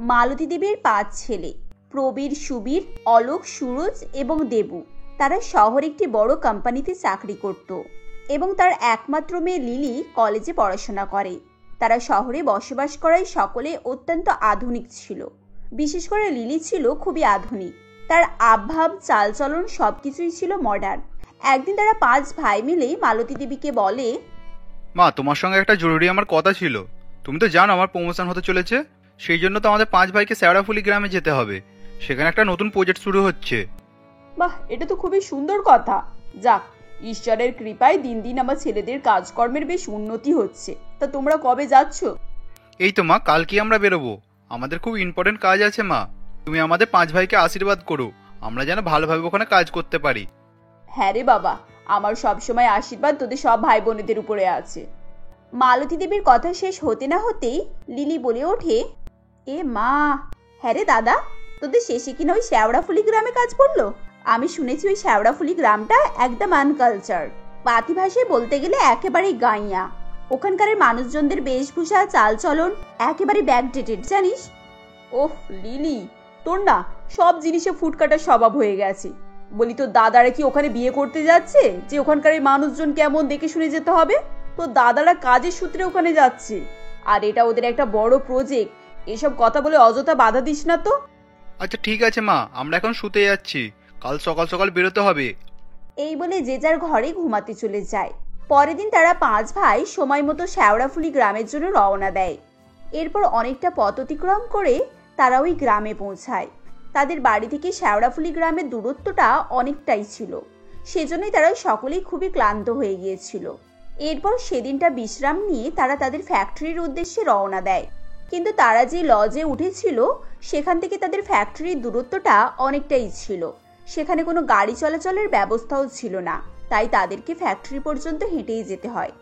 মালতী দেবীর 5 ছেলে প্রবীর, সুবীর, অলোক, সুরজ এবং দেবু। তারা শহরে একটি বড় কোম্পানিতে চাকরি করত এবং তার একমাত্র মেয়ে লিলি কলেজে পড়াশোনা করে। তারা শহরে বসবাস করায় সকলে অত্যন্ত আধুনিক ছিল। বিশেষ করে লিলি ছিল খুবই আধুনিক। তার আবভাব, চালচলন সবকিছুই ছিল মডার্ন। একদিন তারা 5 ভাই মিলে মালতী দেবীকে বলে, মা, তোমার সঙ্গে একটা জরুরি আমার কথা ছিল। তুমি তো জানো আমার প্রমোশন হতে চলেছে, সেই জন্য তো আমাদের 5 ভাইকে শেওড়াফুলি গ্রামে যেতে হবে। সেখানে একটা নতুন প্রজেক্ট শুরু হচ্ছে। বাহ, এটা তো খুবই সুন্দর কথা। যাক, ঈশ্বরের কৃপায় দিন দিন আমার ছেলেদের কাজকর্মের বেশ উন্নতি হচ্ছে। তা তোমরা কবে যাচ্ছ? এই তো মা, কালকে আমরা বেরোবো। আমাদের খুব ইম্পর্টেন্ট কাজ আছে মা। তুমি আমাদের 5 ভাইকে আশীর্বাদ করো, আমরা যেন ভালোভাবে ওখানে কাজ করতে পারি। হ্যাঁ রে বাবা, আমার সবসময় আশীর্বাদ তোদের সব ভাই বোনেদের উপরে আছে। মালতী দেবীর কথা শেষ হতে না হতেই লিলি বলে ওঠে, এ মা, হ্যাঁ রে দাদা, তোদের শেষে কিনা ওই শেওড়াফুলি গ্রামে কাজ পড়লো? আমি শুনেছি ওই শেওড়াফুলি গ্রামটা একদম আনকালচার, পাতি ভাষায় বলতে গেলে একেবারেই গাইয়া। ওখানকার মানুষজনদের বেশভূষা, চালচলন একেবারে ব্যাকডেটেড, জানিস? ওহ লিলি, তোর না সব জিনিসে ফুটকাটার স্বভাব হয়ে গেছে। বলি, তোর দাদারা কি ওখানে বিয়ে করতে যাচ্ছে যে ওখানকার মানুষজন কেমন দেখে শুনে যেতে হবে? তো দাদারা কাজের সূত্রে ওখানে যাচ্ছে, আর এটা ওদের একটা বড় প্রজেক্ট। এসব কথা বলে অযথা বাধা দিস না তো। আচ্ছা ঠিক আছে মা, আমরা এখন শুতে যাচ্ছি, কাল সকাল সকাল বেরোতে হবে। এই বলে যে যার ঘরে ঘুমাতে চলে যায়। পরের দিন তারা 5 ভাই সময় মতো শেওড়াফুলি গ্রামের জন্য রওনা দেয়। এরপর অনেকটা পথ অতিক্রম করে তারা ওই গ্রামে পৌঁছায়। তাদের বাড়ি থেকে শেওড়াফুলি গ্রামের দূরত্বটা অনেকটাই ছিল, সেজন্যই তারা সকলেই খুবই ক্লান্ত হয়ে গিয়েছিল। এরপর সেদিনটা বিশ্রাম নিয়ে তারা তাদের ফ্যাক্টরির উদ্দেশ্যে রওনা দেয়। কিন্তু তারা যে লজে উঠেছিল সেখান থেকে তাদের ফ্যাক্টরির দূরত্বটা অনেকটাই ছিল। সেখানে কোনো গাড়ি চলাচলের ব্যবস্থাও ছিল না, তাই তাদেরকে ফ্যাক্টরি পর্যন্ত হেঁটেই যেতে হয়।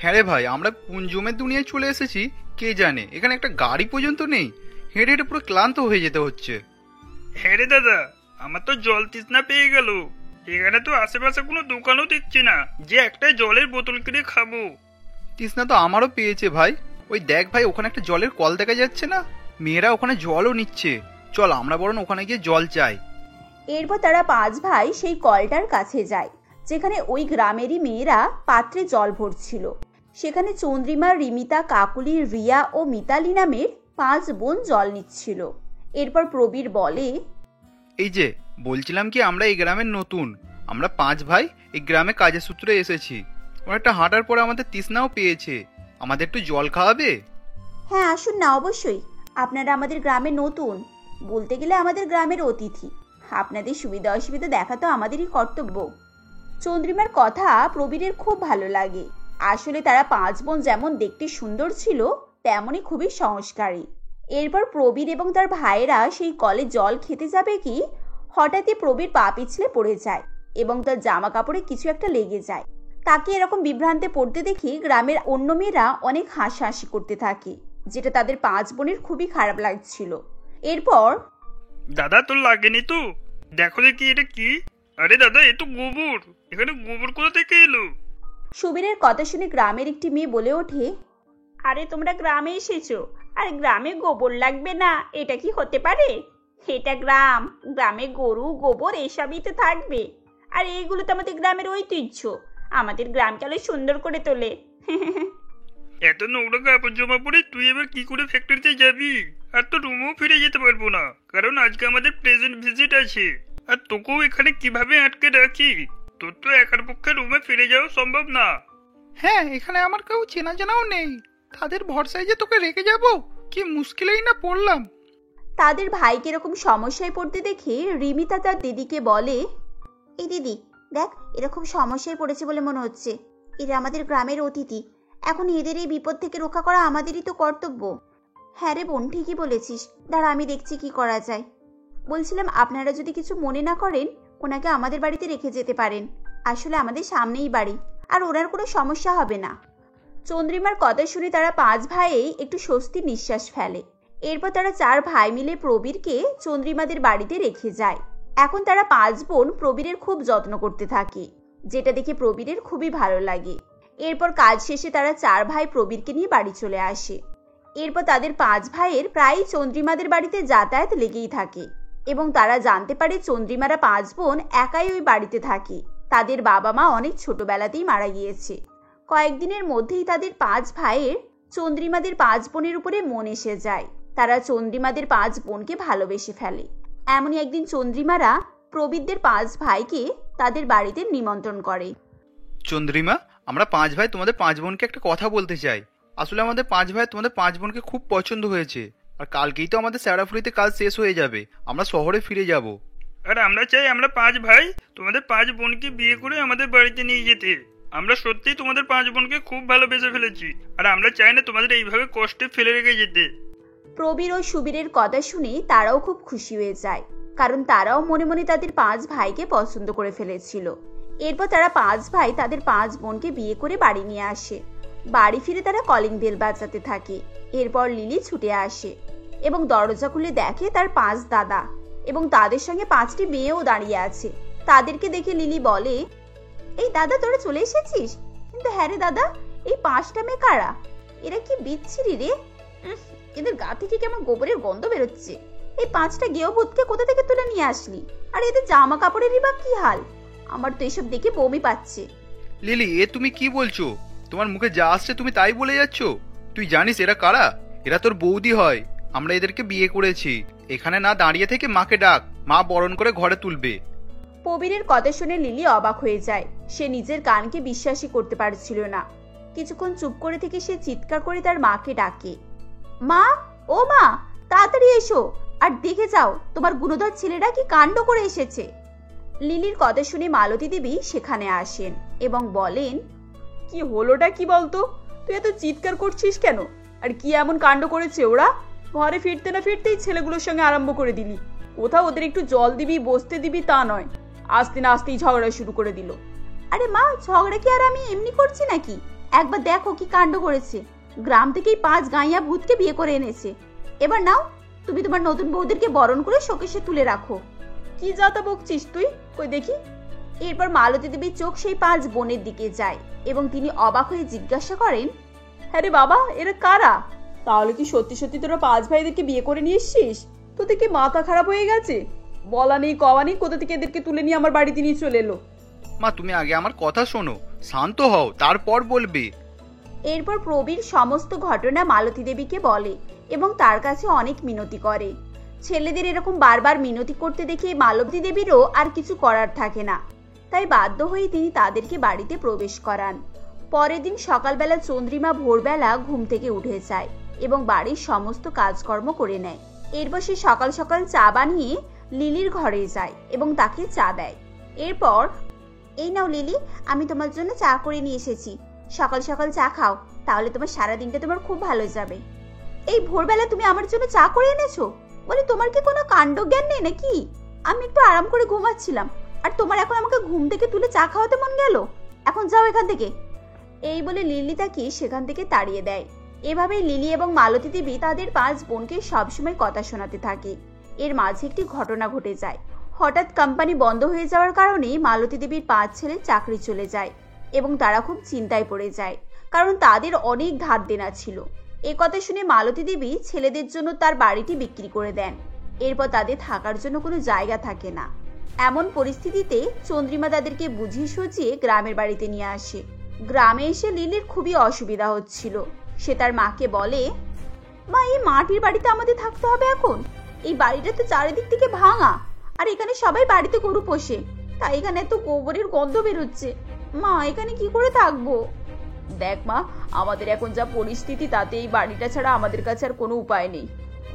হ্যাঁ রে ভাই, আমরা কোন জমের দুনিয়ায় চলে এসেছি কে জানে, এখানে একটা গাড়ি পর্যন্ত নেই। হেঁটে হেঁটে পুরো ক্লান্ত হয়ে যেতে হচ্ছে। হ্যাঁ রে দাদা, আমার তো জল তৃষ্ণা পেয়ে গেল। এখানে তো আশেপাশে কোনো দোকানও দেখছি না যে একটা জলের বোতল কিনে খাবো। তৃষ্ণা তো আমারও পেয়েছে ভাই। ওই দেখ ভাই, ওখানে একটা জলের কল দেখা যাচ্ছে না? মেয়েরা ওখানে জলও নিচ্ছে। চল আমরা বরং ওখানে গিয়ে জল চাই। এরপর তারা 5 ভাই সেই কলটার কাছে যায় যেখানে ওই গ্রামেরই মেয়েরা পাত্রে জল ভরছিল। সেখানে চন্দ্রিমা, রিমিতা, কাকুলি, রিয়া ও মিতালি নামের 5 বোন জল নিচ্ছিল। এরপর প্রবীর বলে, এই যে বলছিলাম কি, আমরা এই গ্রামের নতুন, আমরা 5 ভাই এই গ্রামে কাজের সূত্রে এসেছি। অনেকটা হাঁটার পরে আমাদের তৃষ্ণাও পেয়েছে, আমাদের একটু জল খাওয়াবে? হ্যাঁ আসুন না, অবশ্যই। আপনারা আমাদের গ্রামে নতুন, বলতে গেলে আমাদের গ্রামের অতিথি। আপনাদের সুবিধা অসুবিধা দেখা তো আমাদেরই কর্তব্য। চন্দ্রিমার কথা প্রবীরের খুব ভালো লাগে। আসলে তারা 5 বোন যেমন দেখতে সুন্দর ছিল, তেমনই খুবই সংস্কারী। এরপর প্রবীর এবং তার ভাইয়েরা সেই কলে জল খেতে যাবে কি হঠাৎই প্রবীর পা পিছলে পড়ে যায় এবং তার জামা কাপড়ে কিছু একটা লেগে যায়। তাকে এরকম বিভ্রান্তে পড়তে দেখি গ্রামের অন্য মেয়েরা অনেক হাসাহাসি করতে থাকে, যেটা তাদের 5 বোনের খুবই খারাপ লাগছিল। এরপর, দাদা তোর লাগেনি তো? দেখো দেখি এটা কি। আরে দাদা, এ তো গোবর। এখানে গোবর কোথা থেকে এলো? সুবীরের কথা শুনে গ্রামের একটি মেয়ে বলে ওঠে, আরে তোমরা গ্রামে এসেছো আর গ্রামে গোবর লাগবে না, এটা কি হতে পারে? এটা গ্রাম, গ্রামে গরু গোবর এসবই তো থাকবে। আর এইগুলো তো আমাদের গ্রামের ঐতিহ্য, আমাদের গ্রামকে আরো সুন্দর করে তোলে। এত নোংরা কাপড় জমা পরে তুই এবার কি করে ফ্যাক্টরিতে যাবি? আর তো রুমেও ফিরে যেতে পারবো না, কারণ আজকে আমাদের প্রেজেন্ট ভিজিট আছে। আর তোকেও এখানে কিভাবে আটকে রাখি? তোর তো একার পক্ষে রুমে ফিরে যাওয়া সম্ভব না। হ্যাঁ, এখানে আমার কেউ চেনা জানাও নেই, তাদের ভরসায় যে তোকে রেখে যাব, কি মুশকিলেই না পড়লাম। তাদের ভাইকে এরকম সমস্যায় পড়তে দেখে রিমিতা তার দিদিকে বলে, এই দিদি দেখ, এরকম সমস্যায় পড়েছে বলে মনে হচ্ছে। এরা আমাদের গ্রামের অতিথি, এখন এদের এই বিপদ থেকে রক্ষা করা আমাদেরই তো কর্তব্য। হ্যাঁ রে বোন, ঠিকই বলেছিস, দাঁড়া আমি দেখছি কি করা যায়। বলছিলাম, আপনারা যদি কিছু মনে না করেন ওনাকে আমাদের বাড়িতে রেখে যেতে পারেন। আসলে আমাদের সামনেই বাড়ি, আর ওনার কোনো সমস্যা হবে না। চন্দ্রিমার কথা শুনে তারা 5 ভাইয়েই একটু স্বস্তির নিঃশ্বাস ফেলে। এরপর তারা 4 ভাই মিলে প্রবীরকে চন্দ্রিমাদের বাড়িতে রেখে যায়। এখন তারা 5 বোন প্রবীরের খুব যত্ন করতে থাকে, যেটা দেখে প্রবীরের খুবই ভালো লাগে। এরপর কাজ শেষে তারা 4 ভাই প্রবীরকে নিয়ে বাড়ি চলে আসে। এরপর তাদের 5 ভাইয়ের প্রায় চন্দ্রিমাদের বাড়িতে যাতায়াত লেগেই থাকে এবং তারা জানতে পারে চন্দ্রিমারা 5 বোন একাই ওই বাড়িতে থাকে। তাদের বাবা মা অনেক ছোটবেলাতেই মারা গিয়েছে। কয়েকদিনের মধ্যেই তাদের 5 ভাইয়ের চন্দ্রিমাদের 5 বোনের উপরে মন এসে যায়। তারা চন্দ্রিমাদের 5 বোনকে ভালোবেসে ফেলে। এমনই একদিন চন্দ্রিমারা প্রবীরদের 5 ভাইকে তাদের বাড়িতে নিমন্ত্রণ করে। চন্দ্রিমা, আমরা 5 ভাই তোমাদের 5 বোনকে একটা কথা বলতে চাই। আসলে আমাদের 5 ভাই তোমাদের 5 বোনকে খুব পছন্দ হয়েছে। আর কালকেই তো আমাদের স্যারাফুলিতে কাজ শেষ হয়ে যাবে, আমরা শহরে ফিরে যাব। আর আমরা চাই আমরা 5 ভাই তোমাদের 5 বোনকে বিয়ে করে আমাদের বাড়িতে নিয়ে যেতে। আমরা সত্যিই তোমাদের 5 বোনকে খুব ভালোবেসে ফেলেছি, আর আমরা চাই না তোমাদের এইভাবে কষ্টে ফেলে রেখে যেতে। প্রবীর ও সুবীরের কথা শুনে তারাও খুব খুশি হয়ে যায়, কারণ তারাও মনে মনে তাদের 5 ভাইকে পছন্দ করে ফেলেছিল। এরপর তারা 5 ভাই তাদের 5 বোনকে বিয়ে করে বাড়ি নিয়ে আসে। বাড়ি ফিরে তারা কলিং বেল বাজাতে থাকে। এরপর লিলি ছুটে আসে এবং দরজা খুলে দেখে তার 5 দাদা এবং তাদের সঙ্গে 5টি মেয়েও দাঁড়িয়ে আছে। তাদেরকে দেখে লিলি বলে, এই দাদা তোরা চলে এসেছিস? কিন্তু হ্যাঁ রে দাদা, এই 5টা মেয়ে কারা? এরা কি বিচ্ছিরি রে, এদের গা থেকে কেমন গোবরের গন্ধ বেরোচ্ছে। এই 5টা গেয়ভূতকে কোথা থেকে তুলে নিয়ে আসলি? আর এদের জামা কাপড়েরই বা কি হাল? আমার তো এসব দেখে বমি পাচ্ছে। লিলি, এ তুমি কি বলছো? তোমার মুখে যা আসছে তুমি তাই বলে যাচ্ছ। তুই জানিস এরা কারা? এরা তোর বৌদি হয়। আমরা এদেরকে বিয়ে করেছি। এখানে না দাঁড়িয়ে থেকে মাকে ডাক, মা বরণ করে ঘরে তুলবে। প্রবীরের কথা শুনে লিলি অবাক হয়ে যায়। সে নিজের কানকে বিশ্বাসই করতে পারছিল না। কিছুক্ষণ চুপ করে থেকে সে চিৎকার করে তার মাকে ডাকে, মা, ও মা, তাড়াতাড়ি এসো আর দেখে যাও তোমার গুণধর ছেলেরা কি কাণ্ড করে এসেছে। লিলির কথা শুনে মালতী দেবী সেখানে আসেন এবং বলেন, কি হলোটা কি বলতো? তুই এত চিৎকার করছিস কেন? আর কি এমন কাণ্ড করেছে ওরা? ঘরে ফিরতে না ফিরতেই ছেলেগুলোর সঙ্গে আরম্ভ করে দিলি। কোথাও ওদের একটু জল দিবি, বসতে দিবি তা নয়, আস্তে না আসতেই ঝগড়া শুরু করে দিল। আরে মা, ঝগড়া কি আর আমি এমনি করছি নাকি? একবার দেখো কি কাণ্ড করেছে। গ্রাম থেকেই 5 গাইয়া ভূতকে বিয়ে করে এনেছে। এবার নাও, তুমি তোমার নতুন বউদেরকে বরণ করে শোকেশে তুলে রাখো। কি যাতা বকছিস তুই, কই দেখি। এরপর মালতী দেবীর চোখ সেই 5 বোনের দিকে যায় এবং তিনি অবাক হয়ে জিজ্ঞাসা করেন, হ্যাঁ রে বাবা, এরা কারা? তাহলে কি সত্যি সত্যি তোরা 5 ভাইদেরকে বিয়ে করে নিয়ে এসছিস? তোদের কি মাথা খারাপ হয়ে গেছে? বলা নেই কওয়া নেই, কোথা থেকে এদেরকে তুলে নিয়ে আমার বাড়িতে নিয়ে চলে এলো। মা, তুমি আগে আমার কথা শোনো, শান্ত হও, তারপর বলবে। এরপর প্রবীর সমস্ত ঘটনা মালতী দেবীকে বলে এবং তার কাছে অনেক মিনতি করে। ছেলেদের এরকম বারবার মিনতি করতে দেখে মালতী দেবীরও আর কিছু করার থাকে না। তাই বাধ্য হয়ে তিনি তাদেরকে বাড়িতে প্রবেশ করান। পরের দিন সকালবেলা চন্দ্রিমা ভোরবেলা ঘুম থেকে উঠে যায় এবং বাড়ির সমস্ত কাজকর্ম করে নেয়। এরপর সে সকাল সকাল চা বানিয়ে লিলির ঘরে যায় এবং তাকে চা দেয়। এরপর, এই নাও লিলি, আমি তোমার জন্য চা করে নিয়ে এসেছি। সকাল সকাল চা খাও, তাহলে তোমার সারা দিনটা তোমার খুব ভালো যাবে। এই ভোরবেলা তুমি আমার জন্য চা করে এনেছো? বলে তোমার কি কোনো কাণ্ড জ্ঞান নেই নাকি? আমি একটু আরাম করে ঘুমাচ্ছিলাম আর তোমার এখন আমাকে ঘুম থেকে তুলে চা খাওয়াতে মন গেল? এখন যাও এখান থেকে। এই বলে লিলি তাকে সেখান থেকে তাড়িয়ে দেয়। এভাবেই লিলি এবং মালতী দেবী তাদের 5 বোনকে সবসময় কথা শোনাতে থাকে। এর মাঝে একটি ঘটনা ঘটে যায়। হঠাৎ কোম্পানি বন্ধ হয়ে যাওয়ার কারণে মালতী দেবীর 5 ছেলের চাকরি চলে যায় এবং তারা খুব চিন্তায় পড়ে যায়, কারণ তাদের অনেক ধার দেনা ছিল। এ কথা শুনে মালতী দেবী ছেলেদের জন্য তার বাড়িটি বিক্রি করে দেন। এরপর তাদের থাকার জন্য কোনো জায়গা থাকে না। এমন পরিস্থিতিতে চন্দ্রিমা তাদেরকে বুঝিয়ে সুঝিয়ে গ্রামের বাড়িতে নিয়ে আসে। গ্রামে এসে লিলির খুবই অসুবিধা হচ্ছিল। সে তার মাকে বলে, মা, এই মাটির বাড়িতে আমাদের থাকতে হবে এখন? এই বাড়িটা তো চারিদিক থেকে ভাঙা, আর এখানে সবাই বাড়িতে গরু পোষে, তাই এখানে এত গোবরের গন্ধ বেরোচ্ছে। মা, এখানে কি করে থাকবো? দেখ মা, আমাদের এখন যা পরিস্থিতি তাতে এই বাড়িটা ছাড়া আমাদের কাছে আর কোনো উপায় নেই।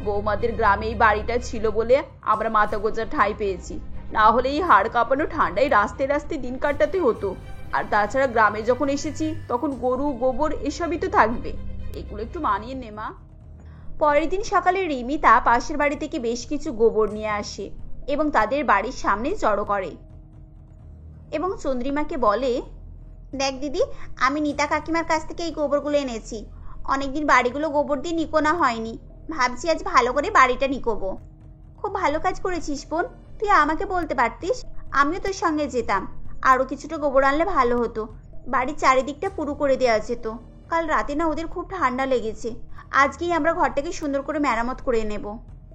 বৌমাদের গ্রামে এই বাড়িটা ছিল বলে আমরা মাথা গোজার ঠাঁই পেয়েছি, না হলে এই হাড় কাঁপানো ঠান্ডায় রাস্তায় রাস্তায় দিন কাটাতে হতো। আর তাছাড়া গ্রামে যখন এসেছি তখন গরু গোবর এসবই তো থাকবে, এগুলো একটু মানিয়ে নে মা। পরের দিন সকালে রিমিতা পাশের বাড়ি থেকে বেশ কিছু গোবর নিয়ে আসে এবং তাদের বাড়ির সামনে জড়ো করে এবং চন্দ্রিমাকে বলে, দেখ দিদি, আমি নিতা কাকিমার কাছ থেকে এই গোবরগুলো এনেছি। অনেকদিন বাড়িগুলো গোবর দিয়ে নিকোনা হয়নি, ভাবছি আজ ভালো করে বাড়িটা নিকোবো। খুব ভালো কাজ করেছিস বোন, তুই আমাকে বলতে পারতিস, আমিও তোর সঙ্গে যেতাম। আরো কিছুটা গোবর আনলে ভালো হতো, বাড়ির চারিদিকটা পুরো করে দেওয়া যেত, কাল রাতে না ওদের খুব ঠান্ডা লেগেছে, আজকেই আমরা ঘরটাকে সুন্দর করে মেরামত করে নেব।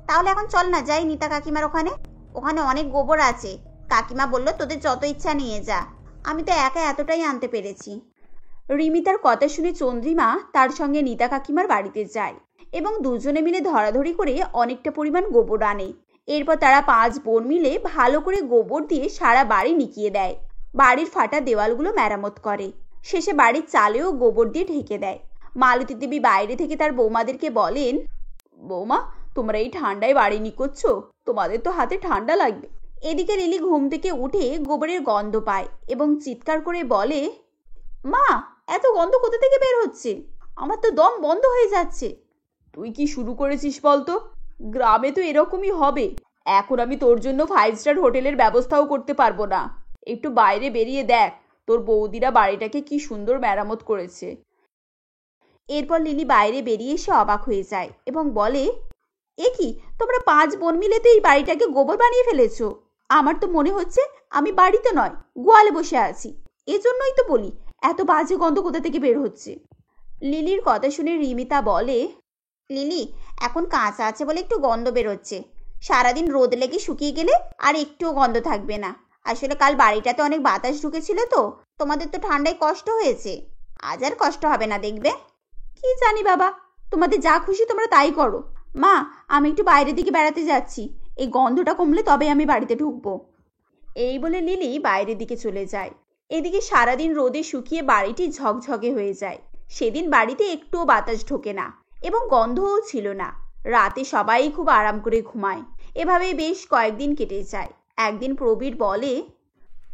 তাহলে এখন চল না যাই নিতা কাকিমার ওখানে, ওখানে অনেক গোবর আছে। কাকিমা বললো তোদের যত ইচ্ছা নিয়ে যা, আমি তো একা এতটাই আনতে পেরেছি। রিমিতার কথা শুনে চন্দ্রিমা তার সঙ্গে নিতা কাকিমার বাড়িতে যায় এবং দুজনে মিলে ধরাধরি করে অনেকটা পরিমাণ গোবর আনে। এরপর তারা 5 বোন মিলে ভালো করে গোবর দিয়ে সারা বাড়ি নিকিয়ে দেয়, বাড়ির ফাটা দেওয়ালগুলো মেরামত করে, শেষে বাড়ির চালেও গোবর দিয়ে ঢেকে দেয়। মালতী দেবী বাইরে থেকে তার বৌমাদেরকে বলেন, বৌমা তোমরা এই ঠান্ডায় বাড়ি নিকোচ্ছ, তোমাদের তো হাতে ঠান্ডা লাগবে। এদিকে লিলি ঘুম থেকে উঠে গোবরের গন্ধ পায় এবং চিৎকার করে বলে, মা এত গন্ধ কোথা থেকে বের হচ্ছে, আমার তো দম বন্ধ হয়ে যাচ্ছে। তুই কি শুরু করেছিস বলতো, গ্রামে তো এরকমই হবে। এখন আমি তোর জন্য 5 স্টার হোটেলের ব্যবস্থাও করতে পারবো না। একটু বাইরে বেরিয়ে দেখ তোর বৌদিরা বাড়িটাকে কি সুন্দর মেরামত করেছে। এরপর লিলি বাইরে বেরিয়ে এসে অবাক হয়ে যায় এবং বলে, এ কি তোমরা 5 বোন মিলে তো এই বাড়িটাকে গোবর বানিয়ে ফেলেছো। আমার তো মনে হচ্ছে আমি বাড়িতে নয় গোয়ালে বসে আছি। এজন্যই তো বলি এত বাজে গন্ধ কোথা থেকে বের হচ্ছে। লিলির কথা শুনে রিমিতা বলে, লিলি এখন কাঁচা আছে বলে একটু গন্ধ বেরোচ্ছে, সারাদিন রোদ লেগে শুকিয়ে গেলে আর একটুও গন্ধ থাকবে না। আসলে কাল বাড়িটাতে অনেক বাতাস ঢুকেছিল তো, তোমাদের তো ঠান্ডায় কষ্ট হয়েছে, আজ আর কষ্ট হবে না দেখবে। কি জানি বাবা, তোমাদের যা খুশি তোমরা তাই করো। মা আমি একটু বাইরের দিকে বেড়াতে যাচ্ছি, এই গন্ধটা কমলে তবে আমি বাড়িতে ঢুকবো। এই বলে লিলি বাইরের দিকে চলে যায়। এদিকে সারাদিন রোদে শুকিয়ে বাড়িটি ঝকঝকে হয়ে যায়। সেদিন বাড়িতে একটুও বাতাস ঢোকে না এবং গন্ধও ছিল না। রাতে সবাই খুব আরাম করে ঘুমায়। এভাবেই বেশ কয়েকদিন কেটে যায়। একদিন প্রবীর বলে,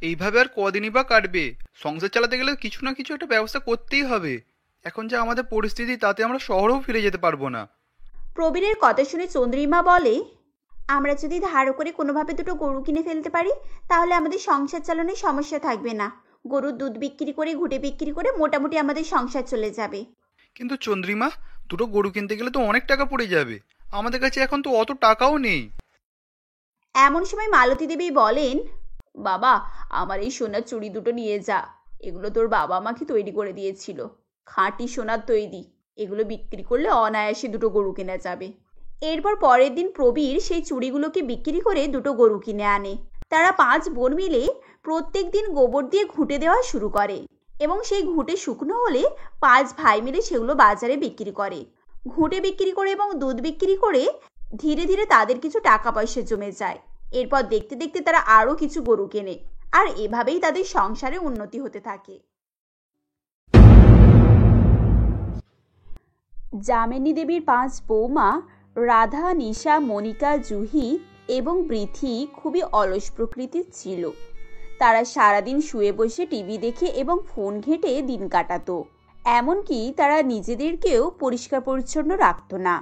এইভাবে আর কদিনই বা কাটবে, সংসার চালাতে গেলে কিছু না কিছু একটা ব্যবস্থা করতেই হবে। এখন যা আমাদের পরিস্থিতি তাতে আমরা শহরেও ফিরে যেতে পারবো না। প্রবীরের কথা শুনে চন্দ্রিমা বলে, আমরা যদি ধার করে কোনোভাবে 2টো গরু কিনে ফেলতে পারি তাহলে আমাদের সংসার চালানোর সমস্যা থাকবে না। গরুর দুধ বিক্রি করে ঘুটে বিক্রি করে মোটামুটি আমাদের সংসার চলে যাবে। কিন্তু চন্দ্রিমা, 2টো গরু কিনতে গেলে তো অনেক টাকা পড়ে যাবে, আমাদের কাছে এখন তো অত টাকাও নেই। এমন সময় মালতী দেবী বলেন, বাবা আমার এই সোনার চুড়ি 2টো নিয়ে যা, এগুলো তোর বাবা আমাকে তৈরি করে দিয়েছিল, খাঁটি সোনার তৈরি, এগুলো বিক্রি করলে অনায়াসে 2টো গরু কেনা যাবে। এরপর পরের দিন প্রবীর সেই চুড়িগুলোকে বিক্রি করে 2টো গরু কিনে আনে। তারা 5 বোন মিলে প্রত্যেক দিন গোবর দিয়ে ঘুঁটে দেওয়া শুরু করে এবং সেই ঘুঁটে শুকনো হলে 5 ভাই মিলে সেগুলো বাজারে বিক্রি করে। ঘুঁটে বিক্রি করে এবং দুধ বিক্রি করে ধীরে ধীরে তাদের কিছু টাকা পয়সা জমে যায়। এরপর দেখতে দেখতে তারা আরও কিছু গরু কেনে আর এভাবেই তাদের সংসারে উন্নতি হতে থাকে। যামিনী দেবীর 5 বৌমা রাধা, নিশা, মনিকা, জুহি এবং বৃথি খুবই অলস প্রকৃতির ছিল। তারা সারাদিন শুয়ে বসে টিভি দেখে এবং ফোন ঘেঁটে দিন কাটাতো। এমনকি তারা নিজেদেরকেও পরিষ্কার পরিচ্ছন্ন রাখত না।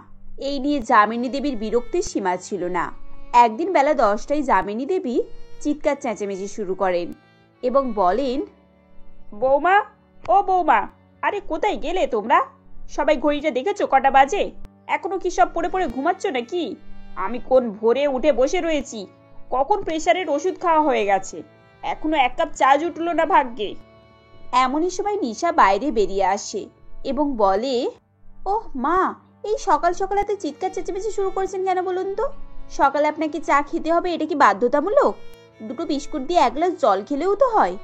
এই নিয়ে যামিনী দেবীর বিরক্তির সীমা ছিল না। একদিন বেলা 10টায় যামিনী দেবী চিৎকার চেঁচামেচি শুরু করেন এবং বলেন, বৌমা ও বৌমা, আরে কোথায় গেলে তোমরা? সবাই ঘড়িটা দেখেছো কটা বাজে? এখনো কি সব পড়ে পড়ে ঘুমাচ্ছ নাকি? আমি কোন ভোরে উঠে বসে রয়েছি, কখন প্রেসারের ওষুধ খাওয়া হয়ে গেছে, এখনো 1 কাপ চা জুটলো না ভাগ্যে। এমনই সময় নিশা বাইরে বেরিয়ে আসে এবং বলে, ওহ মা, এই সকাল সকাল এত চিৎকার চেঁচামেচি শুরু করেছেন কেন বলুন তো? সকালে আপনাকে চা খেতে হবে, এটা কি বাধ্যতামূলক? 2টো বিস্কুট দিয়ে 1 গ্লাস জল খেলেও তো হয়।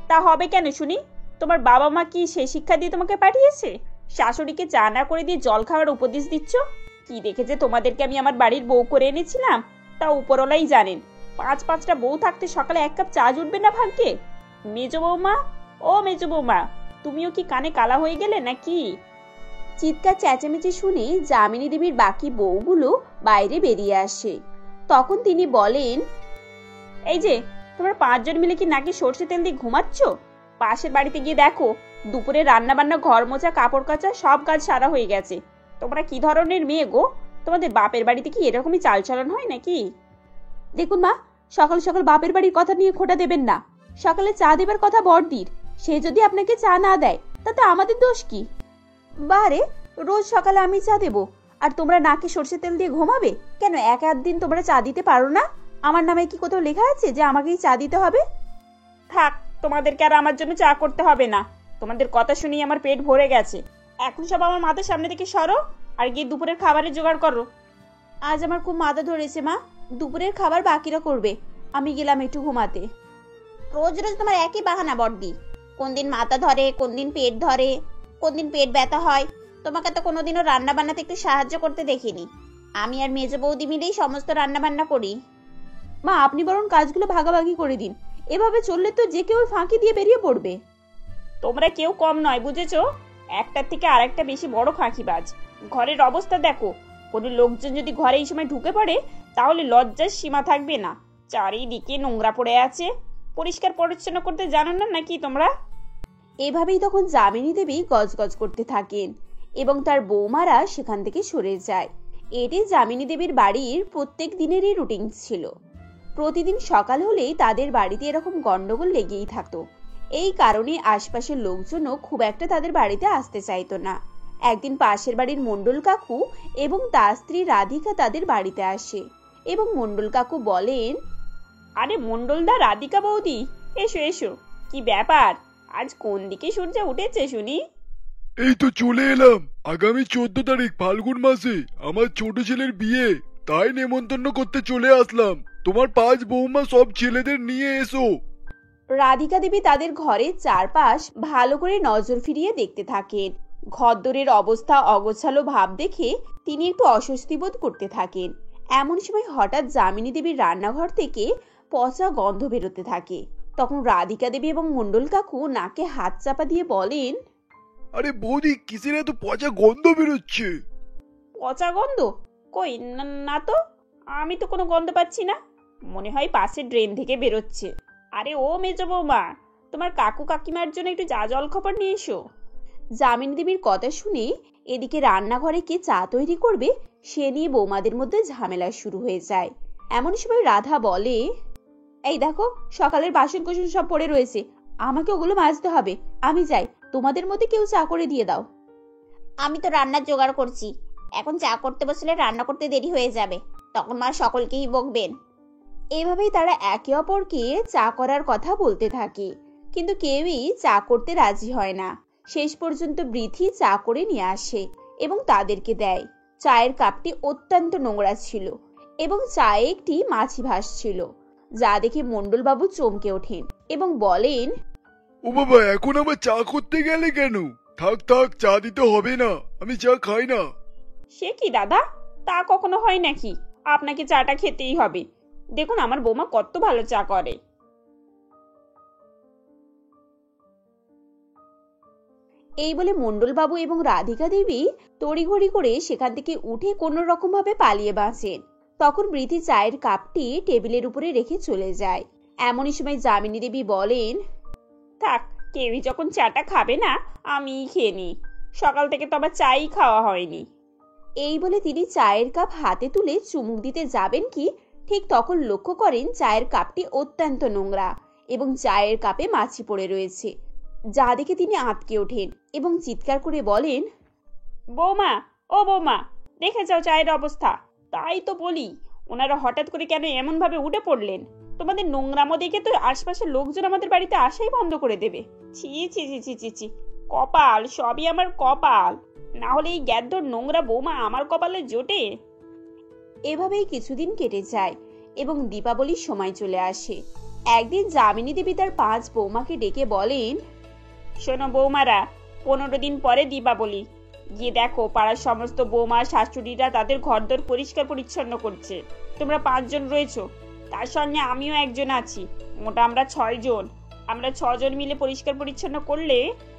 তা হবে কেন শুনি? তোমার বাবা মা কি সে শিক্ষা দিয়ে তোমাকে পাঠিয়েছে? শাশুড়িকে চা না করে দিয়ে জল খাওয়ার উপদেশ দিচ্ছ? কি দেখেছে তোমাদেরকে আমি আমার বাড়ির বউ করে এনেছিলাম, তা উপরওয়ালাই জানেন। 5-5টা বউ থাকতে সকালে 1 কাপ চা জুটবে না ভাগ্যে? মেজো বৌমা, ও মেজো বৌমা, তুমিও কি কানে কালা হয়ে গেলে নাকি? চিৎকার চেঁচামেচি শুনে যামিনী দেবীর বাকি বউগুলো বাইরে বেরিয়ে আসে। তখন তিনি বলেন, এই যে তোমরা 5 জন মিলে কি নাকি সর্ষে তেল দিয়ে ঘুমাচ্ছ? পাশের বাড়িতে গিয়ে দেখো, দুপুরে রান্না বান্না, ঘর মোছা, কাপড় কাচা সব কাজ সারা হয়ে গেছে। তোমরা কি ধরনের মেয়ে গো? তোমাদের বাপের বাড়িতে কি এরকমই চালচলন হয় নাকি? দেখুন মা, সকাল সকাল বাপের বাড়ির কথা নিয়ে খোঁটা দেবেন না। সকালে চা দেবার কথা বড়দির, সে যদি আপনাকে চা না দেয় তাতে আমাদের দোষ কি? বারে, রোজ সকালে আমি চা দেবো আর তোমরা নাকে সর্ষে তেল দিয়ে ঘুমাবে কেন? 1 দিন তোমরা চা দিতে পারো না? আমার নামে কি কোথাও লেখা আছে যে আমাকেই চা দিতে হবে? থাক, তোমাদেরকে আর আমার জন্য চা করতে হবে না। তোমাদের কথা শুনেই আমার পেট ভরে গেছে। এখন সব আমার মাথার সামনে থেকে সরো আর গিয়ে দুপুরের খাবারের জোগাড় করো। আজ আমার খুব মাথা ধরেছে মা, দুপুরের খাবার বাকিরা করবে, আমি গেলাম একটু ঘুমাতে। রোজ রোজ তোমার একই বাহানা বড়দি, কোন দিন মাথা ধরে, কোন দিন পেট ধরে, কোন দিন পেট ব্যথা হয়। তোমাকে তো কোনোদিনও রান্না বান্নাতে একটু সাহায্য করতে দেখিনি। আমি আর মেজো বৌদি মিলেই সমস্ত রান্না বান্না করি। মা আপনি বরং কাজগুলো ভাগাভাগি করে দিন, এভাবে চললে তো যে কেউ ফাঁকি দিয়ে বেরিয়ে পড়বে। তোমরা কেউ কম নয়, বুঝেছো? একটার থেকে আরেকটা বেশি বড় ফাঁকিবাজ। ঘরের অবস্থা দেখো, কোনো লোকজন যদি ঘরে এই সময় ঢুকে পড়ে তাহলে লজ্জার সীমা থাকবে না। চারিদিকে নোংরা পড়ে আছে, পরিষ্কার পরিচ্ছন্ন করতে জানো না নাকি তোমরা? এভাবেই তখন যামিনী দেবী গজগজ করতে থাকেন এবং তার বৌমারা সেখান থেকে সরে যায়। এটি যামিনী দেবীর বাড়ির প্রত্যেক দিনেরই রুটিন ছিল। প্রতিদিন সকাল হলেই তাদের বাড়িতে এরকম গন্ডগোল লেগেই থাকতো। এই কারণে আশপাশের লোকজনও খুব একটা তাদের বাড়িতে আসতে চাইতো না। একদিন পাশের বাড়ির মণ্ডল কাকু এবং তার স্ত্রী রাধিকা তাদের বাড়িতে আসে এবং মণ্ডল কাকু বলেন, আরে মণ্ডলদা, রাধিকা বৌদি, এসো এসো। কি ব্যাপার, আজ কোন দিকে সূর্য উঠেছে শুনি? এই তো চলে এলাম। আগামী 14 তারিখ ফাল্গুন মাসে আমার ছোট ছেলের বিয়ে, তাই নেমন্তন্ন করতে চলে আসলাম। তোমার 5 বৌমা সব ছেলেদের নিয়ে এসো। রাধিকা দেবী তাদের ঘরের চারপাশ ভালো করে নজর ফিরিয়ে দেখতে থাকেন। ঘরদোরের অবস্থা অগোছালো ভাব দেখে তিনি একটু অস্বস্তি বোধ করতে থাকেন। এমন সময় হঠাৎ যামিনী দেবীর রান্নাঘর থেকে পচা গন্ধ বেরোতে থাকে। তখন রাধিকা দেবী এবং মণ্ডল কাকু নাকে হাত চাপা দিয়ে বলেন, আরে বৌদি, কিসের এত পচা গন্ধ বেরোচ্ছে? পচা গন্ধ? কই না তো, আমি তো কোনো গন্ধ পাচ্ছি না। মনে হয় পাশের ড্রেন থেকে বেরোচ্ছে। আরে ও মেজো বৌমা, তোমার কাকু কাকিমার জন্য একটু জল খবর নিয়ে এসো। যামিনী দেবীর কথা শুনে এদিকে রান্নাঘরে কে চা তৈরি করবে সে নিয়ে বৌমাদের মধ্যে ঝামেলা শুরু হয়ে যায়। এমন সময় রাধা বলে, এই দেখো সকালের বাসন কোসন সব পড়ে রয়েছে, আমাকে ওগুলো মাজতে হবে। আমি যাই, তোমাদের মধ্যে কেউ চা করে দিয়ে দাও। আমি তো রান্নার জোগাড় করছি, এখন চা করতে বসলে রান্না করতে দেরি হয়ে যাবে, তখন মা সকলকেই বকবেন। এভাবেই তারা একে অপরকে চা করার কথা বলতে থাকে, কিন্তু কেউই চা করতে রাজি হয় না। শেষ পর্যন্ত বৃথি চা করে নিয়ে আসে এবং তাদেরকে দেয়। চায়ের কাপটি অত্যন্ত নোংরা ছিল এবং চায়ে একটি মাছি ভাসছিল, যা দেখে মণ্ডলবাবু চমকে ওঠেন এবং বলেন, ও বাবা, এখন আবার চা করতে গেলে কেন? থাক থাক, চা দিতে হবে না, আমি চা খাই না। সে কি দাদা, তা কখনো হয় নাকি? আপনাকে চাটা খেতেই হবে। দেখুন আমার বৌমা কত ভালো চা করে। এই বলে মণ্ডলবাবু এবং রাধিকা দেবী তড়িঘড়ি করে সেখান থেকে উঠে কোনো রকম ভাবে পালিয়ে বাঁচেন। তখন বৃথি চায়ের কাপটি টেবিলের উপরে রেখে চলে যায়। এমনই সময় যামিনী দেবী বলেন, থাক, কেউই যখন চাটা খাবে না আমিই খেয়ে নিই। সকাল থেকে তো আবার চাই খাওয়া হয়নি। এই বলে তিনি চায়ের কাপ হাতে তুলে চুমুক দিতে যাবেন কি ঠিক তখন লক্ষ্য করেন চায়ের কাপটি অত্যন্ত নোংরা এবং চায়ের কাপে মাছি পড়ে রয়েছে, যা দেখে তিনি আঁতকে ওঠেন এবং চিৎকার করে বলেন, বৌমা, ও বৌমা, দেখে যাও চায়ের অবস্থা। তাই তো বলি, ওনারা হঠাৎ করে কেন এমন ভাবে উঠে পড়লেন? তোমাদের নোংরামো দেখে তো আশপাশের লোকজন আমাদের বাড়িতে আসাই বন্ধ করে দেবে। ছি ছি ছি ছি ছি ছি, কপাল, সবই আমার কপাল। না হলে এই গ্যাদ্ধর নোংরা বৌমা আমার কপালে জোটে। এভাবেই কিছুদিন কেটে যায় এবং দীপাবলির সময় চলে আসে। একদিন যামিনী দেবী তার 5 বৌমাকে ডেকে বলেন, শোনো বৌমারা, 15 দিন পরে দীপাবলি। গিয়ে দেখো পাড়ার সমস্ত বৌমা শাশুড়িরা তাদের ঘরদোর পরিষ্কার পরিচ্ছন্ন করছে। তোমরা 5 জন রয়েছো, তার সঙ্গে আমিও একজন আছি। মোটা আমরা 6 জন। আমরা 6 জন মিলে পরিষ্কার পরিচ্ছন্ন করলে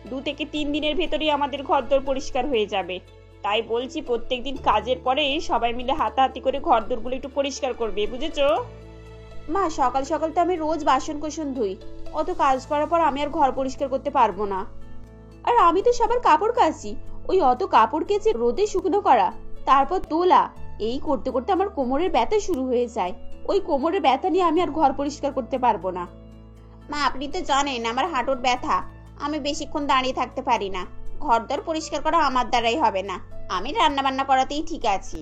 2 থেকে 3 দিনের ভেতরেই আমাদের ঘরদোর পরিষ্কার হয়ে যাবে। তাই বলছি প্রত্যেকদিন কাজের পরে সবাই মিলে হাতাহাতি করে ঘরদোরগুলো একটু পরিষ্কার করবে, বুঝেছো? মা, সকাল সকাল তো আমি রোজ বাসন কোসন ধুই, অত কাজ করার পর আমি আর ঘর পরিষ্কার করতে পারবো না। আর আমি তো সবার কাপড় কাচি, ওই অত কাপড় কেচে রোদে শুকনো করা, তারপর তোলা, এই করতে করতে আমার কোমরের ব্যথা শুরু হয়ে যায়। ওই কোমরের ব্যথা নিয়ে আমি আর ঘর পরিষ্কার করতে পারবো না। মা, আপনি তো জানেন আমার হাঁটুর ব্যথা, আমি বেশিক্ষণ দাঁড়িয়ে থাকতে পারি না। ঘরদোর পরিষ্কার করা আমার দ্বারাই হবে না, আমি রান্না বান্না করাতেই ঠিক আছি।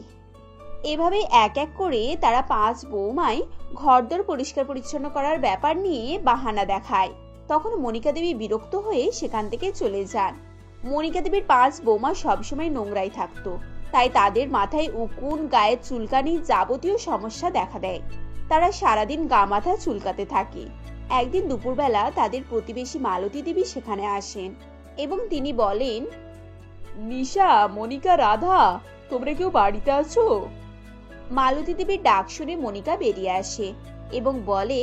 এভাবে এক এক করে তারা 5 বৌমাই ঘরদোর পরিষ্কার পরিচ্ছন্ন করার ব্যাপার নিয়ে বাহানা দেখায়। তখন মনিকা দেবী বিরক্ত হয়ে সেখান থেকে চলে যান। মনিকা দেবীর 5 বৌমা সবসময় নোংরাই থাকতো, তাই তাদের মাথায় উকুন, গায়ের চুলকানি যাবতীয় সমস্যা দেখা দেয়। তারা সারাদিন গা মাথা চুলকাতে থাকে। একদিন দুপুরবেলা তাদের প্রতিবেশী মালতী দেবী সেখানে আসেন এবং তিনি বলেন, নিশা, মনিকা, রাধা, তোমরা কেউ বাড়িতে আছো? মালতী দেবীর ডাক শুনে মনিকা বেরিয়ে আসে এবং বলে,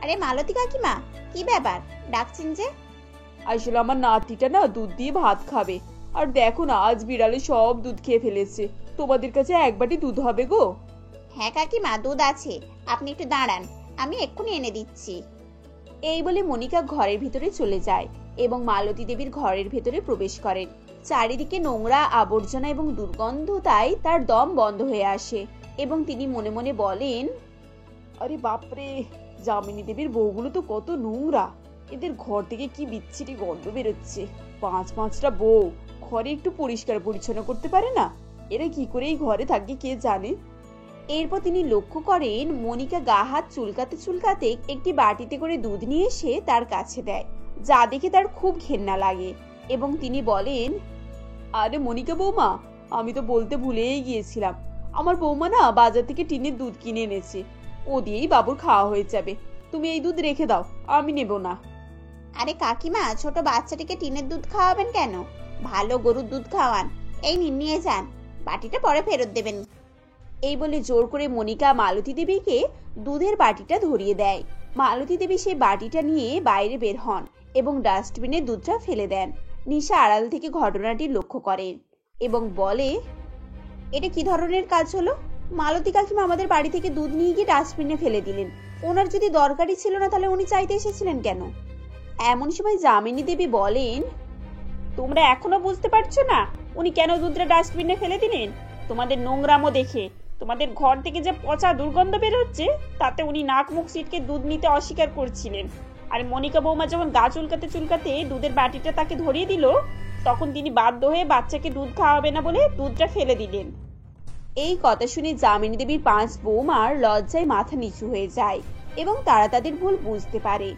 আরে মালতী কাকিমা, কি ব্যাপার, ডাকছেন যে? আসলে আমার নাতিটা না দুধ দিয়ে ভাত খাবে, আর দেখো না আজ বিড়ালে সব দুধ খেয়ে ফেলেছে। তোমাদের কাছে এক বাটি দুধ হবে গো? হ্যাঁ কাকিমা, দুধ আছে, আপনি একটু দাঁড়ান, আমি এক্ষুনি এনে দিচ্ছি। এই বলে মনিকা ঘরের ভিতরে চলে যায় এবং মালতী দেবীর ঘরের ভেতরে প্রবেশ করেন। চারিদিকে নোংরা, আবর্জনা এবং দুর্গন্ধ, তাই তার দম বন্ধ হয়ে আসে এবং তিনি মনে মনে বলেন, আরে বাপরে, যামিনী দেবীর বউগুলো তো কত নোংরা, এদের ঘর থেকে কি বিচ্ছিরি গন্ধ বেরোচ্ছে। 5-5টা বউ, ঘরে একটু পরিষ্কার পরিচ্ছন্ন করতে পারে না? এরা কি করে এই ঘরে থাকে কে জানে। এরপর তিনি লক্ষ্য করেন মনিকা গা হাত চুলকাতে চুলকাতে একটি বাটিতে করে দুধ নিয়ে এসে তার কাছে দেয়, যা দেখে তার খুব ঘেন্না লাগে এবং তিনি বলেন, আরে মনিকা বৌমা, আমি তো বলতে ভুলেই গিয়েছিলাম, আমার বৌমা না বাজার থেকে টিনের দুধ কিনে এনেছে, ও দিয়েই বাবুর খাওয়া হয়ে যাবে। তুমি এই দুধ রেখে দাও, আমি নেব না। আরে কাকিমা, ছোট বাচ্চাটিকে টিনের দুধ খাওয়াবেন কেন? ভালো গরুর দুধ খাওয়ান। এই নিয়ে যান, বাটিটা পরে ফেরত দেবেন। এই বলে জোর করে মনিকা মালতী দেবীকে দুধের বাটিটা ধরিয়ে দেয়। মালতী দেবী সেই বাটিটা নিয়ে বাইরে বের হন এবং ডাস্টবিনে দুধটা ফেলে দেন। নিশা আড়াল থেকে ঘটনাটি লক্ষ্য করেন এবং বলে, এটা কি ধরনের কাজ হলো? মালতী কাকিমা আমাদের বাড়ি থেকে দুধ নিয়ে গিয়ে ডাস্টবিনে ফেলে দিলেন। ওনার যদি দরকারই ছিল না, তাহলে উনি চাইতে এসেছিলেন কেন? এমন সময় যামিনী দেবী বলেন, তোমরা এখনো বুঝতে পারছো না উনি কেন দুধটা ডাস্টবিনে ফেলে দিলেন? তোমাদের নোংরামো দেখে, তোমাদের ঘর থেকে যে পচা দুর্গন্ধ বের হচ্ছে, তাতে উনি নাক মুখ সিটকে দুধ নিতে অস্বীকার করছিলেন। আর মনিকা বৌমা যখন গা চুলকাতে চুলকাতে দুধের বাটিটা তাকে ধরিয়ে দিল, তখন তিনি বাধ্য হয়ে বাচ্চাকে দুধ খাওয়াবে না বলে দুধটা ফেলে দিলেন। এই কথা শুনে যামিনী দেবীর 5 বৌমার লজ্জায় মাথা নিচু হয়ে যায় এবং তারা তাদের ভুল বুঝতে পারে।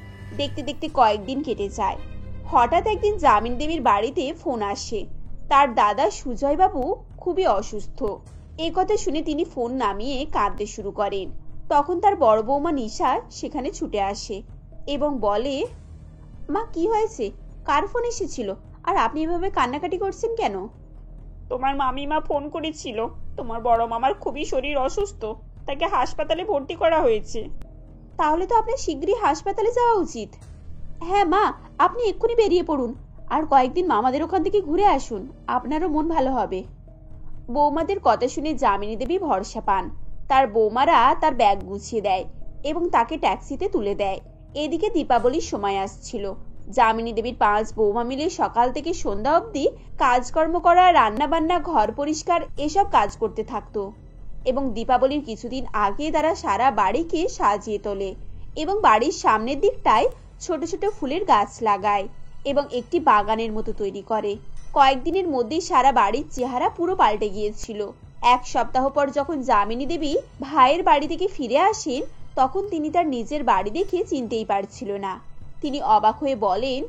দেখতে দেখতে কয়েকদিন কেটে যায়। হঠাৎ একদিন যামিনী দেবীর বাড়িতে ফোন আসে। তার দাদা সুজয় বাবু খুবই অসুস্থ। এই কথা শুনে তিনি ফোন নামিয়ে কাঁদতে শুরু করেন। তখন তার বড় বৌমা নিশা সেখানে ছুটে আসে এবং বলে, মা কি হয়েছে? কার ফোন এসেছিল? আর আপনি এভাবে কান্নাকাটি করছেন কেন? তোমার মামিমা ফোন করেছিল, তোমার বড় মামার খুবই শরীর অসুস্থ, তাকে হাসপাতালে ভর্তি করা হয়েছে। তাহলে তো আপনার শীঘ্রই হাসপাতালে যাওয়া উচিত। হ্যাঁ মা, আপনি এক্ষুনি বেরিয়ে পড়ুন, আর কয়েকদিন মামাদের ওখান থেকে ঘুরে আসুন, আপনারও মন ভালো হবে। বৌমাদের কথা শুনে যামিনী দেবী ভরসা পান। তার বৌমারা তার ব্যাগ গুছিয়ে দেয় এবং তাকে ট্যাক্সিতে তুলে দেয়। এদিকে দীপাবলির সময় আসছিল। যামিনী দেবীর 5 বৌমা মিলে সকাল থেকে সন্ধ্যা অবধি কাজকর্ম করা, রান্না বান্না, ঘর পরিষ্কার এসব কাজ করতে থাকতো এবং দীপাবলির কিছুদিন আগে তারা সারা বাড়িকে সাজিয়ে তোলে এবং বাড়ির সামনের দিকটায় ছোট ছোট ফুলের গাছ লাগায় এবং একটি বাগানের মতো তৈরি করে। কয়েকদিনের মধ্যেই সারা বাড়ির চেহারা পুরো পাল্টে গিয়েছিল। 1 সপ্তাহ পর যখন যামিনী দেবী ভাইয়ের বাড়ি থেকে ফিরে আসেন, তখন তিনি তার নিজের বাড়ি দেখে চিনতেই পারছিল না। তিনি অবাক হয়ে বলেন,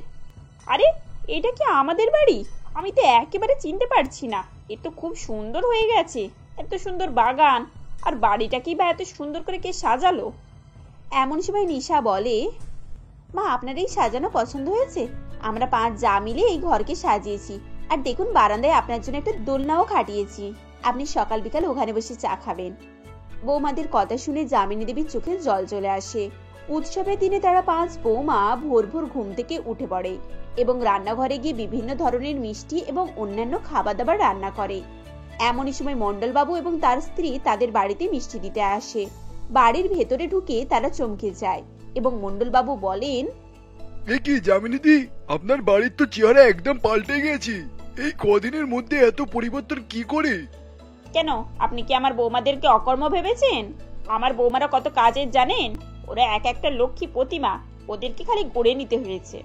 আরে এটা কি আমাদের বাড়ি? আমি তো একেবারে চিনতে পারছি না। এ তো খুব সুন্দর হয়ে গেছে, এত সুন্দর বাগান, আর বাড়িটা কি বা এত সুন্দর করে কে সাজালো? এমন সময় নিশা বলে, মা আপনার এই সাজানো পছন্দ হয়েছে? আমরা 5 যা মিলে এই ঘরকে সাজিয়েছি, আর দেখুন বারান্দায় আপনার জন্য একটা দোলনাও খাটিয়েছি, আপনি সকাল বিকাল ওখানে বসে চা খাবেন। বৌমাদের কথা শুনে যামিনী দেবীর চোখে জল চলে আসে। উৎসবের দিনে তারা 5 বৌমা ভোর ভোর ঘুম থেকে উঠে পড়ে এবং রান্নাঘরে গিয়ে বিভিন্ন ধরনের মিষ্টি এবং অন্যান্য খাবার দাবার রান্না করে। এমনই সময় মণ্ডলবাবু এবং তার স্ত্রী তাদের বাড়িতে মিষ্টি দিতে আসে। বাড়ির ভেতরে ঢুকে তারা চমকে যায় এবং মণ্ডলবাবু বলেন, এ কি যামিনীদি, আপনার বাড়ির তো চেহারা একদম পাল্টে গেছে। এই কদিনের মধ্যে এত পরিবর্তন কি করে? কেন, আপনি কি আমার বৌমাদেরকে অকর্ম ভেবেছেন? আমার বৌমারা কত কাজের জানেন? ওরা এক একটা লক্ষ্মী প্রতিমা, ওদেরকে খালি গড়ে নিতে হয়েছে।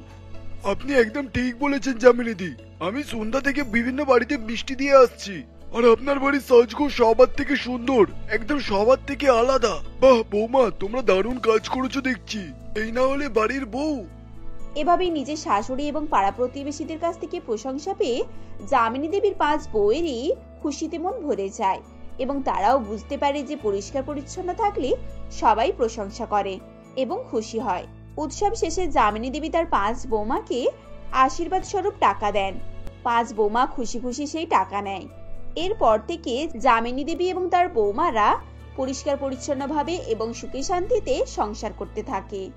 আপনি একদম ঠিক বলেছেন যামিনীদি। আমি সন্ধ্যা থেকে বিভিন্ন বাড়িতে মিষ্টি দিয়ে আসছি, আর আপনার বাড়ির সাজগোজ সবার থেকে সুন্দর, একদম সবার থেকে আলাদা। বাহ বৌমা, তোমরা দারুণ কাজ করেছো দেখছি। এই না হলে বাড়ির বউ। এভাবেই নিজের শাশুড়ি এবং পাড়া প্রতিবেশীদের কাছ থেকে প্রশংসা পেয়ে যামিনী দেবীর 5 বউয়েরই খুশিতে মন ভরে যায় এবং তারাও বুঝতে পারে যে পরিষ্কার পরিচ্ছন্ন থাকলে সবাই প্রশংসা করে এবং খুশি হয়। উৎসব শেষে যামিনী দেবী তার 5 বৌমাকে আশীর্বাদ স্বরূপ টাকা দেন। 5 বৌমা খুশি খুশি সেই টাকা নেয়। এরপর থেকে যামিনী দেবী এবং তার বৌমারা পরিষ্কার পরিচ্ছন্নভাবে এবং সুখে শান্তিতে সংসার করতে থাকে।